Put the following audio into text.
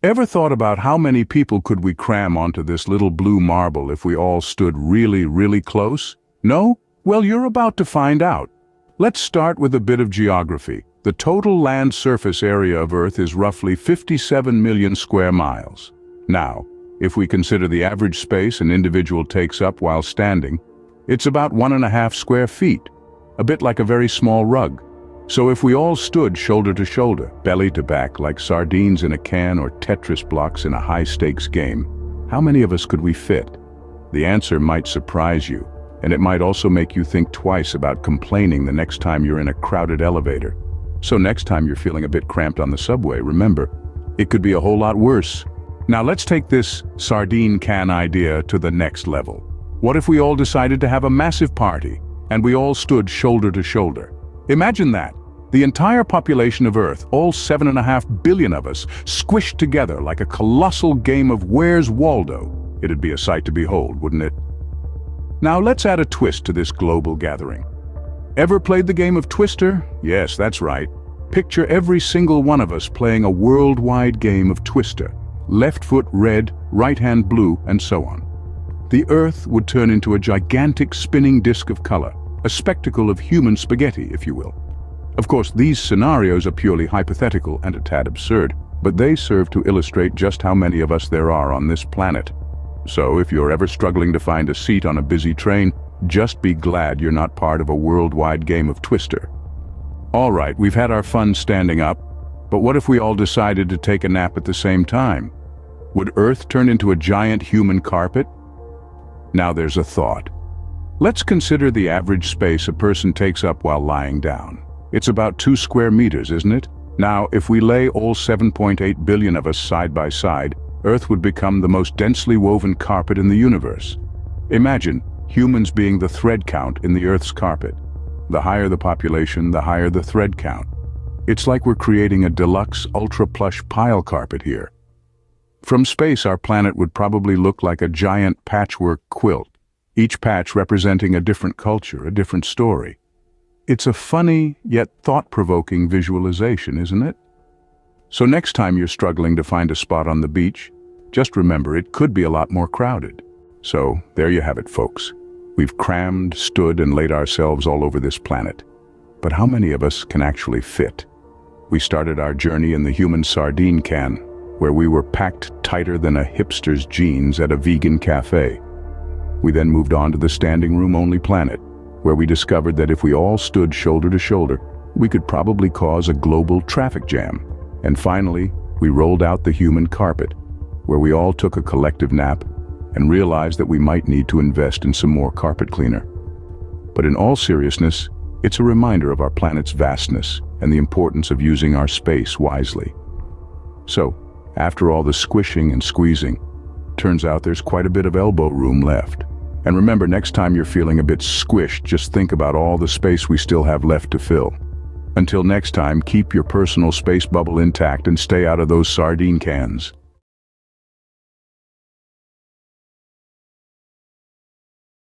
Ever thought about how many people could we cram onto this little blue marble if we all stood really, really close? No? Well, you're about to find out. Let's start with a bit of geography. The total land surface area of Earth is roughly 57 million square miles. Now, if we consider the average space an individual takes up while standing, it's about 1.5 square feet, a bit like a very small rug. So if we all stood shoulder to shoulder, belly to back, like sardines in a can or Tetris blocks in a high-stakes game, how many of us could we fit? The answer might surprise you, and it might also make you think twice about complaining the next time you're in a crowded elevator. So next time you're feeling a bit cramped on the subway, remember, it could be a whole lot worse. Now let's take this sardine can idea to the next level. What if we all decided to have a massive party, and we all stood shoulder to shoulder? Imagine that. The entire population of Earth, all 7.5 billion of us, squished together like a colossal game of Where's Waldo. It'd be a sight to behold, wouldn't it? Now let's add a twist to this global gathering. Ever played the game of Twister? Yes, that's right. Picture every single one of us playing a worldwide game of Twister. Left foot red, right hand blue, and so on. The Earth would turn into a gigantic spinning disk of color, a spectacle of human spaghetti, if you will. Of course, these scenarios are purely hypothetical and a tad absurd, but they serve to illustrate just how many of us there are on this planet. So if you're ever struggling to find a seat on a busy train, just be glad you're not part of a worldwide game of Twister. All right, we've had our fun standing up, but what if we all decided to take a nap at the same time? Would Earth turn into a giant human carpet? Now there's a thought. Let's consider the average space a person takes up while lying down. It's about 2 square meters, isn't it? Now, if we lay all 7.8 billion of us side by side, Earth would become the most densely woven carpet in the universe. Imagine humans being the thread count in the Earth's carpet. The higher the population, the higher the thread count. It's like we're creating a deluxe, ultra-plush pile carpet here. From space, our planet would probably look like a giant patchwork quilt, each patch representing a different culture, a different story. It's a funny, yet thought-provoking visualization, isn't it? So next time you're struggling to find a spot on the beach, just remember it could be a lot more crowded. So there you have it, folks. We've crammed, stood, and laid ourselves all over this planet. But how many of us can actually fit? We started our journey in the human sardine can, where we were packed tighter than a hipster's jeans at a vegan cafe. We then moved on to the standing room only planet, where we discovered that if we all stood shoulder to shoulder, we could probably cause a global traffic jam. And finally, we rolled out the human carpet, where we all took a collective nap and realized that we might need to invest in some more carpet cleaner. But in all seriousness, it's a reminder of our planet's vastness and the importance of using our space wisely. So, after all the squishing and squeezing, turns out there's quite a bit of elbow room left. And remember, next time you're feeling a bit squished, just think about all the space we still have left to fill. Until next time, keep your personal space bubble intact and stay out of those sardine cans.